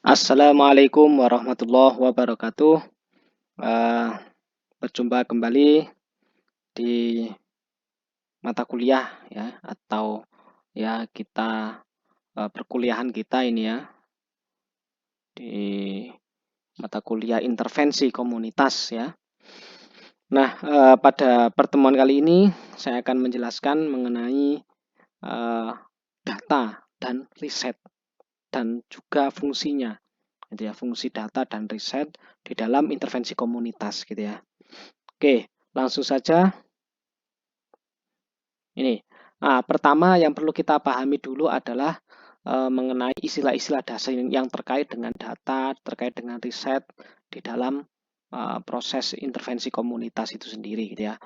Assalamualaikum warahmatullahi wabarakatuh. Eh, Berjumpa kembali di mata kuliah ya atau ya kita perkuliahan kita ini ya di mata kuliah intervensi komunitas ya. Nah, pada pertemuan kali ini saya akan menjelaskan mengenai data dan riset dan juga fungsinya gitu ya, fungsi data dan riset di dalam intervensi komunitas gitu ya. Oke, langsung saja. Ini. Nah, pertama yang perlu kita pahami dulu adalah mengenai istilah-istilah dasar yang terkait dengan data, terkait dengan riset di dalam proses intervensi komunitas itu sendiri gitu ya.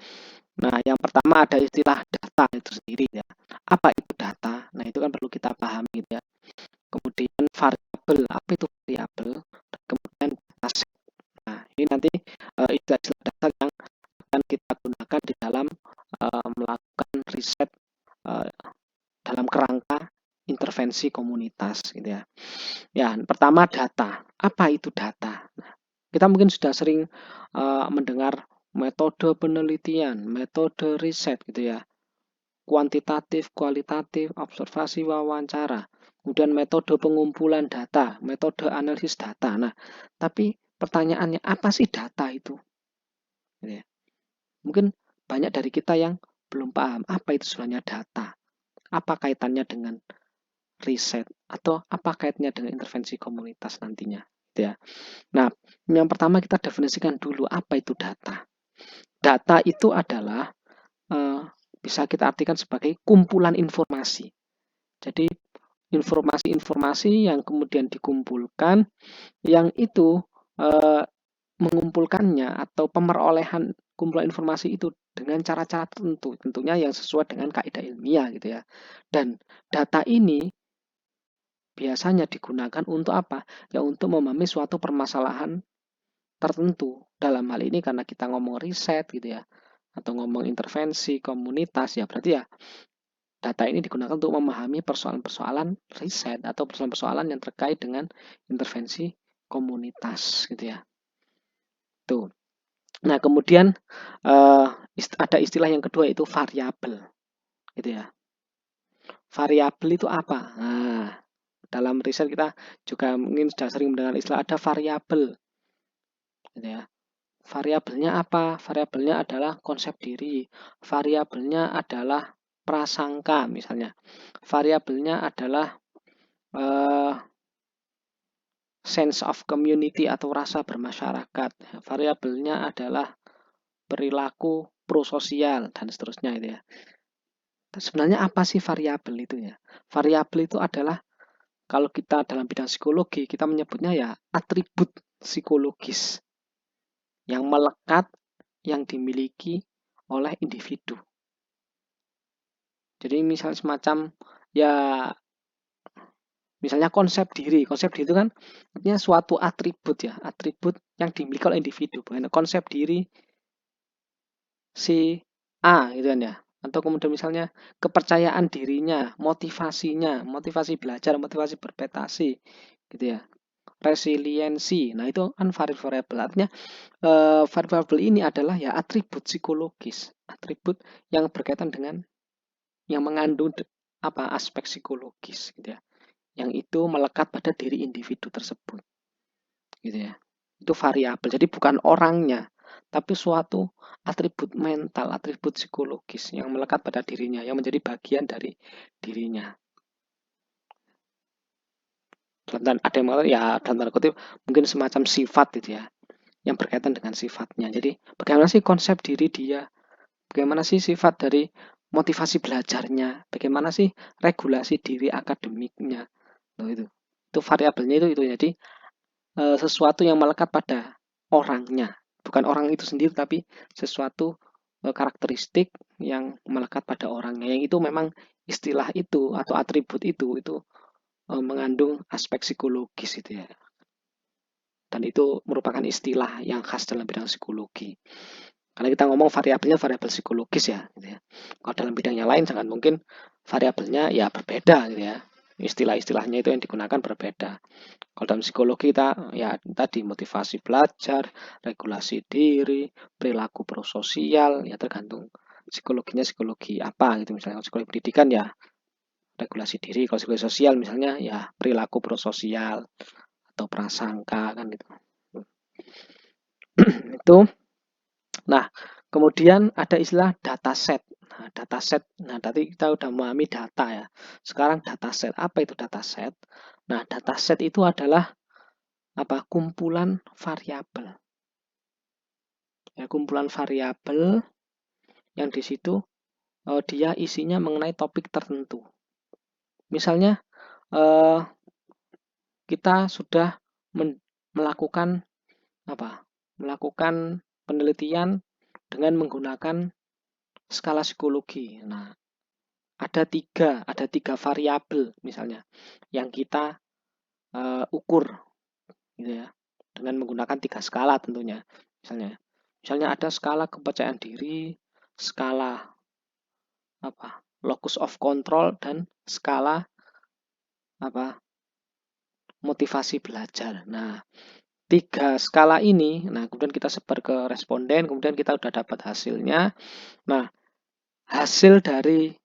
Nah, yang pertama ada istilah data itu sendiri ya. Apa itu data? Nah, itu kan perlu kita pahami gitu ya. Kemudian variabel, apa itu variabel? Kemudian dataset. Nah, ini nanti istilah-istilah dasar yang akan kita gunakan di dalam melakukan riset uh, dalam kerangka intervensi komunitas gitu ya. Ya, pertama data. Apa itu data? Nah, kita mungkin sudah sering mendengar metode penelitian, metode riset gitu ya. Kuantitatif, kualitatif, observasi, wawancara. Kemudian metode pengumpulan data, metode analisis data. Nah, tapi pertanyaannya apa sih data itu? Gitu ya. Mungkin banyak dari kita yang belum paham apa itu sebenarnya data. Apa kaitannya dengan riset atau apa kaitannya dengan intervensi komunitas nantinya gitu ya. Nah, yang pertama kita definisikan dulu apa itu data. Data itu adalah eh, bisa kita artikan sebagai kumpulan informasi. Jadi informasi-informasi yang kemudian dikumpulkan yang itu eh, mengumpulkannya atau pemerolehan kumpulan informasi itu dengan cara-cara tertentu, tentunya yang sesuai dengan kaidah ilmiah gitu ya. Dan data ini biasanya digunakan untuk apa? Ya untuk memahami suatu permasalahan tertentu. Dalam hal ini karena kita ngomong riset gitu ya, atau ngomong intervensi komunitas ya berarti ya data ini digunakan untuk memahami persoalan-persoalan riset atau persoalan-persoalan yang terkait dengan intervensi komunitas gitu ya. Tuh. Nah, kemudian ada istilah yang kedua yaitu variabel gitu ya. Variabel itu apa? Nah, dalam riset kita juga mungkin sudah sering mendengar istilah ada variabel gitu ya. Variabelnya apa? Variabelnya adalah konsep diri. Variabelnya adalah prasangka misalnya. Variabelnya adalah uh, sense of community atau rasa bermasyarakat. Variabelnya adalah perilaku prososial dan seterusnya itu ya. Sebenarnya apa sih variabel itu ya? Variabel itu adalah kalau kita dalam bidang psikologi kita menyebutnya ya atribut psikologis yang melekat yang dimiliki oleh individu. Jadi misalnya semacam ya misalnya konsep diri. Konsep diri itu kan artinya suatu atribut ya, atribut yang dimiliki oleh individu. Bukan konsep diri si A gitu kan ya. Atau kemudian misalnya kepercayaan dirinya, motivasinya, motivasi belajar, motivasi berprestasi gitu ya. Resiliensi. Nah, itu kan variabel. Artinya variabel ini adalah ya atribut psikologis, atribut yang berkaitan dengan yang mengandung apa aspek psikologis gitu ya. Yang itu melekat pada diri individu tersebut gitu ya. Itu variabel. Jadi bukan orangnya, tapi suatu atribut mental, atribut psikologis yang melekat pada dirinya, yang menjadi bagian dari dirinya. Dan ada yang mengatakan ya dalam tanda kutip mungkin semacam sifat gitu ya, yang berkaitan dengan sifatnya. Jadi bagaimana sih konsep diri dia? Bagaimana sih sifat dari motivasi belajarnya? Bagaimana sih regulasi diri akademiknya? Loh, itu variabelnya itu. Jadi sesuatu yang melekat pada orangnya, bukan orang itu sendiri tapi sesuatu karakteristik yang melekat pada orangnya, yang itu memang istilah itu atau atribut itu mengandung aspek psikologis itu ya, dan itu merupakan istilah yang khas dalam bidang psikologi. Karena kita ngomong variabelnya variabel psikologis ya, gitu ya. Kalau dalam bidang yang lain sangat mungkin variabelnya ya berbeda gitu ya. istilah-istilahnya itu yang digunakan berbeda. Kalau dalam psikologi kita ya tadi motivasi belajar, regulasi diri, perilaku prososial, ya tergantung psikologinya psikologi apa gitu. Misalnya kalau psikologi pendidikan ya regulasi diri, kalau psikologi sosial misalnya ya perilaku prososial atau prasangka kan gitu. Itu. Nah, kemudian ada istilah dataset. Nah, dataset. Nah, tadi kita udah memahami data ya. Sekarang dataset. Apa itu dataset? Nah, dataset itu adalah apa? Kumpulan variabel. Ya, kumpulan variabel yang di situ dia isinya mengenai topik tertentu. Misalnya kita sudah melakukan apa? Melakukan penelitian dengan menggunakan skala psikologi. Nah, ada tiga variabel misalnya yang kita ukur gitu ya dengan menggunakan tiga skala tentunya. Misalnya ada skala kepercayaan diri, skala apa locus of control, dan skala apa motivasi belajar. Nah, tiga skala ini, nah kemudian kita sebar ke responden, kemudian kita udah dapat hasilnya. Nah, hasil dari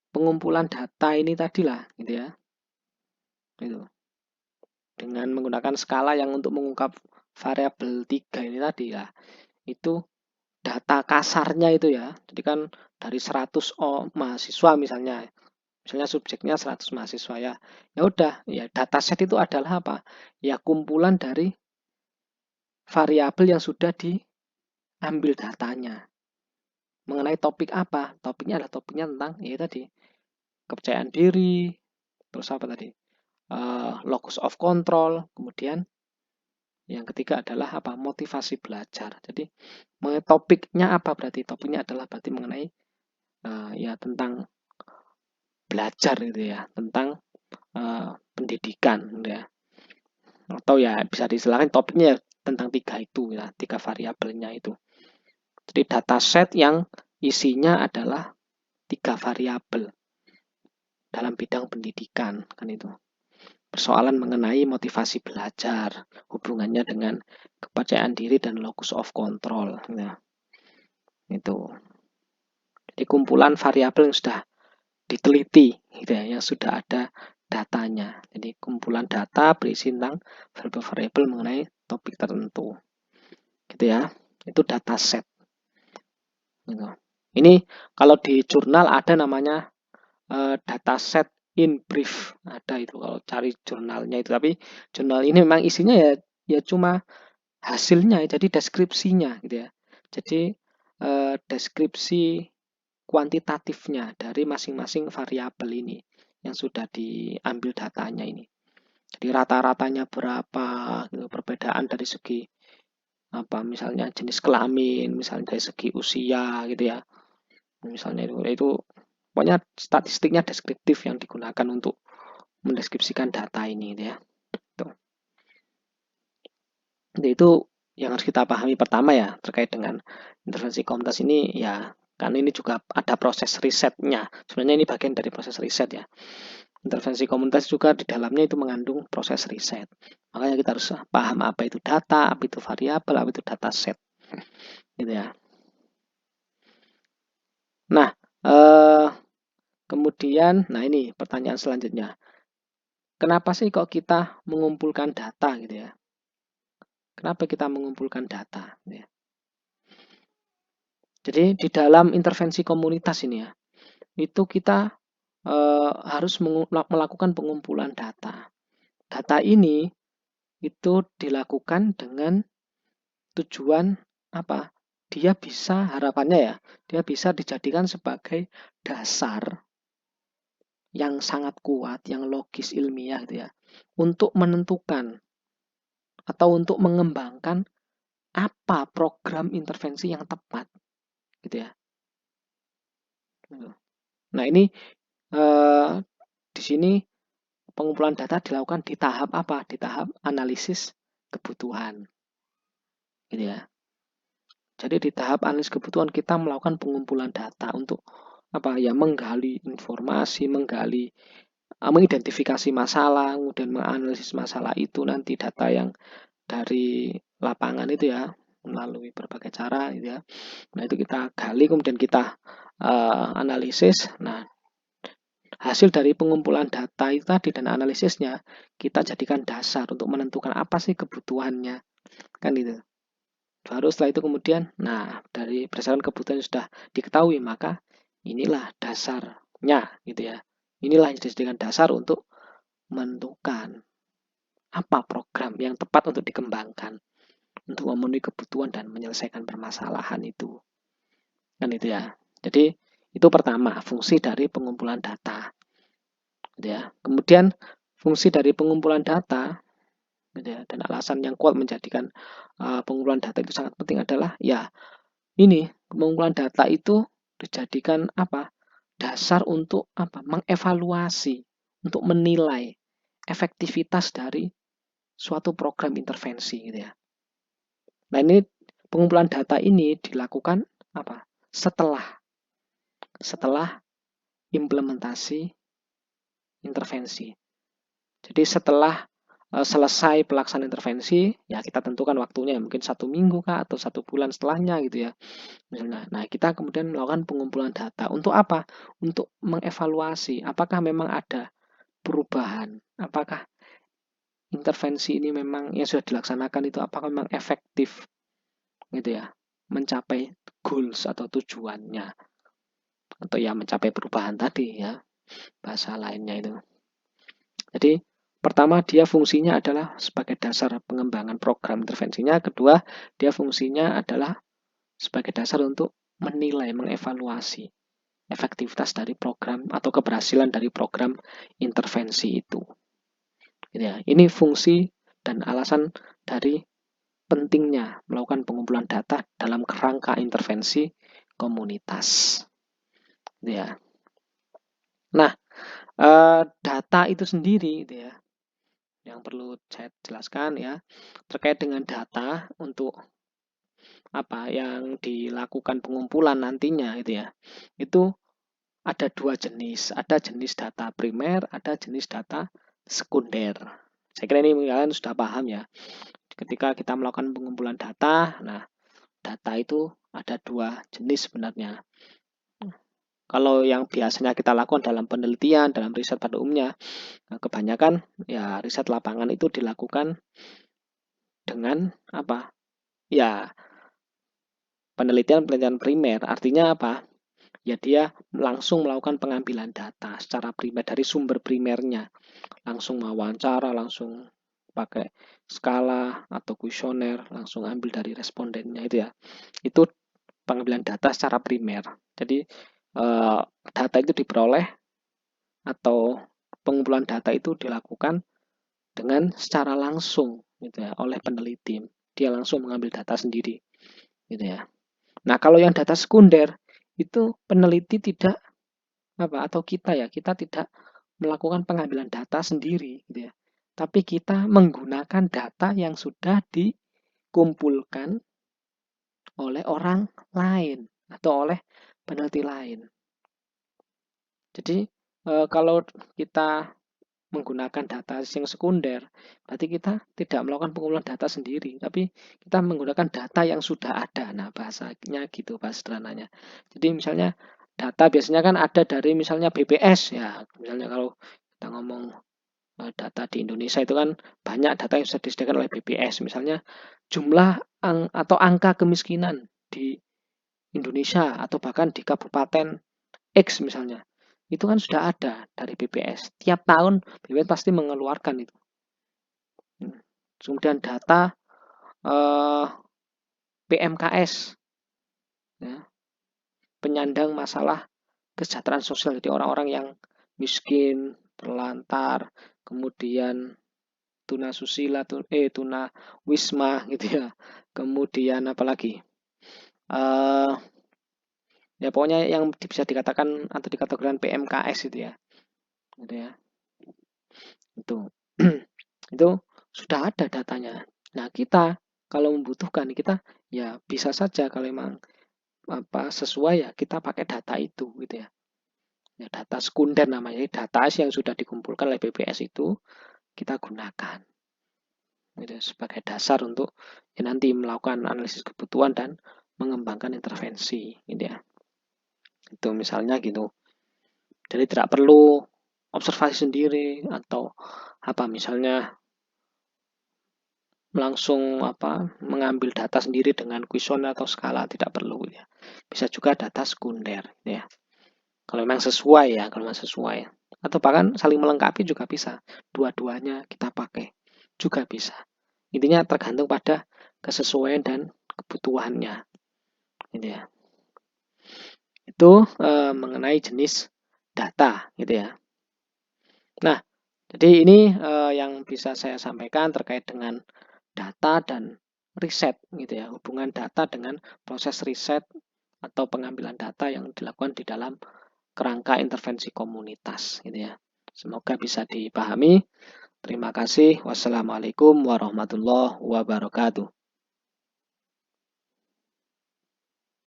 pengumpulan data ini tadilah gitu ya. Gitu. Dengan menggunakan skala yang untuk mengungkap variabel 3 ini tadi ya. Itu data kasarnya itu ya. Jadi kan dari 100 mahasiswa misalnya subjeknya 100 mahasiswa ya. Ya udah, ya dataset itu adalah apa? Ya kumpulan dari variabel yang sudah diambil datanya. Mengenai topik apa? Topiknya adalah topiknya tentang ya tadi kepercayaan diri, terus apa tadi? Locus of control, kemudian yang ketiga adalah apa? Motivasi belajar. Jadi topiknya apa berarti? Topiknya adalah berarti mengenai ya tentang belajar gitu ya, tentang pendidikan gitu ya. Atau ya bisa diistilahkan topiknya ya tentang tiga itu ya, tiga variabelnya itu. Jadi dataset yang isinya adalah tiga variabel dalam bidang pendidikan kan itu. Persoalan mengenai motivasi belajar, hubungannya dengan kepercayaan diri dan locus of control ya. Itu. Jadi kumpulan variabel yang sudah diteliti gitu ya, yang sudah ada datanya. Jadi kumpulan data berisi tentang variabel-variabel mengenai topik tertentu. Gitu ya. Itu dataset. Gitu. Ini kalau di jurnal ada namanya dataset in brief. Ada itu kalau cari jurnalnya itu. Tapi jurnal ini memang isinya ya cuma hasilnya, jadi deskripsinya gitu ya. Jadi deskripsi kuantitatifnya dari masing-masing variabel ini yang sudah diambil datanya ini. Jadi rata-ratanya berapa, gitu, perbedaan dari segi apa misalnya jenis kelamin, misalnya dari segi usia gitu ya. Misalnya itu pokoknya statistiknya deskriptif yang digunakan untuk mendeskripsikan data ini gitu ya. Tuh. Jadi itu yang harus kita pahami pertama ya terkait dengan intervensi komunitas ini ya kan ini juga ada proses risetnya. Sebenarnya ini bagian dari proses riset ya. Intervensi komunitas juga di dalamnya itu mengandung proses riset. Makanya kita harus paham apa itu data, apa itu variabel, apa itu dataset. Gitu ya. Nah, kemudian, nah ini pertanyaan selanjutnya. Kenapa sih kok kita mengumpulkan data gitu ya? Kenapa kita mengumpulkan data? Gitu ya? Jadi di dalam intervensi komunitas ini ya, itu kita harus melakukan pengumpulan data. Data ini itu dilakukan dengan tujuan apa? Dia bisa harapannya ya, dia bisa dijadikan sebagai dasar yang sangat kuat, yang logis ilmiah gitu ya, untuk menentukan atau untuk mengembangkan apa program intervensi yang tepat gitu ya. Nah ini di sini pengumpulan data dilakukan di tahap apa? Di tahap analisis kebutuhan. Gitu ya. Jadi di tahap analisis kebutuhan kita melakukan pengumpulan data untuk apa ya menggali informasi, menggali mengidentifikasi masalah, kemudian menganalisis masalah itu nanti data yang dari lapangan itu ya, melalui berbagai cara gitu ya. Nah, itu kita gali kemudian kita analisis. Nah, hasil dari pengumpulan data itu tadi dan analisisnya kita jadikan dasar untuk menentukan apa sih kebutuhannya, kan itu. Baru setelah itu kemudian, nah dari berdasarkan kebutuhan yang sudah diketahui, maka inilah dasarnya gitu ya. Inilah yang dijadikan dasar untuk menentukan apa program yang tepat untuk dikembangkan untuk memenuhi kebutuhan dan menyelesaikan permasalahan itu. Kan itu ya. Jadi itu pertama, fungsi dari pengumpulan data. Gitu ya. Kemudian fungsi dari pengumpulan data gitu ya, dan alasan yang kuat menjadikan pengumpulan data itu sangat penting adalah ya ini pengumpulan data itu dijadikan apa? Dasar untuk apa? Mengevaluasi, untuk menilai efektivitas dari suatu program intervensi gitu ya. Nah, ini pengumpulan data ini dilakukan apa? Setelah implementasi intervensi. Jadi setelah selesai pelaksanaan intervensi, ya kita tentukan waktunya, mungkin 1 minggu kah atau 1 bulan setelahnya gitu ya. Misalnya, nah kita kemudian melakukan pengumpulan data. Untuk apa? Untuk mengevaluasi apakah memang ada perubahan, apakah intervensi ini memang yang sudah dilaksanakan itu apakah memang efektif gitu ya, mencapai goals atau tujuannya, atau ya mencapai perubahan tadi ya, bahasa lainnya itu. Jadi pertama dia fungsinya adalah sebagai dasar pengembangan program intervensinya, kedua dia fungsinya adalah sebagai dasar untuk menilai, mengevaluasi efektivitas dari program atau keberhasilan dari program intervensi itu. Ya, ini fungsi dan alasan dari pentingnya melakukan pengumpulan data dalam kerangka intervensi komunitas. Ya. Nah, data itu sendiri ya, yang perlu saya jelaskan ya, terkait dengan data untuk apa yang dilakukan pengumpulan nantinya itu ya. Itu ada 2 jenis, ada jenis data primer, ada jenis data sekunder. Saya kira ini kalian sudah paham ya. Ketika kita melakukan pengumpulan data, nah data itu ada 2 jenis sebenarnya. Kalau yang biasanya kita lakukan dalam penelitian, dalam riset pada umumnya, kebanyakan ya riset lapangan itu dilakukan dengan apa? Ya penelitian primer. Artinya apa? Ya dia langsung melakukan pengambilan data secara primer dari sumber primernya. Langsung wawancara, langsung pakai skala atau kuesioner, langsung ambil dari respondennya itu ya. Itu pengambilan data secara primer. Jadi data itu diperoleh atau pengumpulan data itu dilakukan dengan secara langsung gitu ya oleh peneliti. Dia langsung mengambil data sendiri gitu ya. Nah, kalau yang data sekunder itu peneliti tidak apa atau kita tidak melakukan pengambilan data sendiri gitu ya. Tapi kita menggunakan data yang sudah dikumpulkan oleh orang lain atau oleh peneliti lain. Jadi kalau kita menggunakan data yang sekunder, berarti kita tidak melakukan pengumpulan data sendiri, tapi kita menggunakan data yang sudah ada. Nah, bahasanya gitu, bahasa sederhananya. Jadi misalnya data biasanya kan ada dari misalnya BPS ya, misalnya kalau kita ngomong data di Indonesia itu kan banyak data yang sudah disediakan oleh BPS, misalnya jumlah atau angka kemiskinan di Indonesia atau bahkan di kabupaten X misalnya. Itu kan sudah ada dari BPS. Tiap tahun BPS pasti mengeluarkan itu. Kemudian data PMKS, ya, penyandang masalah kesejahteraan sosial. Jadi orang-orang yang miskin, terlantar, kemudian tuna susila, tuna wisma gitu ya. Kemudian apalagi? Ya pokoknya yang bisa dikatakan atau dikategorikan PMKS itu ya. Gitu ya. Itu. Itu sudah ada datanya. Nah, kita kalau membutuhkan kita ya bisa saja kalau memang apa sesuai ya kita pakai data itu gitu ya. Ya, data sekunder namanya, data yang sudah dikumpulkan oleh BPS itu kita gunakan gitu, sebagai dasar untuk ya, nanti melakukan analisis kebutuhan dan mengembangkan intervensi gitu ya. Itu misalnya gitu. Jadi tidak perlu observasi sendiri atau apa misalnya langsung mengambil data sendiri dengan kuesioner atau skala, tidak perlu ya. Bisa juga data sekunder ya. Kalau memang sesuai ya, kalau memang sesuai. Atau bahkan saling melengkapi juga bisa. Dua-duanya kita pakai juga bisa. Intinya tergantung pada kesesuaian dan kebutuhannya. Gitu ya. Itu mengenai jenis data gitu ya. Nah, jadi ini yang bisa saya sampaikan terkait dengan data dan riset gitu ya. Hubungan data dengan proses riset atau pengambilan data yang dilakukan di dalam kerangka intervensi komunitas gitu ya. Semoga bisa dipahami. Terima kasih. Wassalamualaikum warahmatullahi wabarakatuh.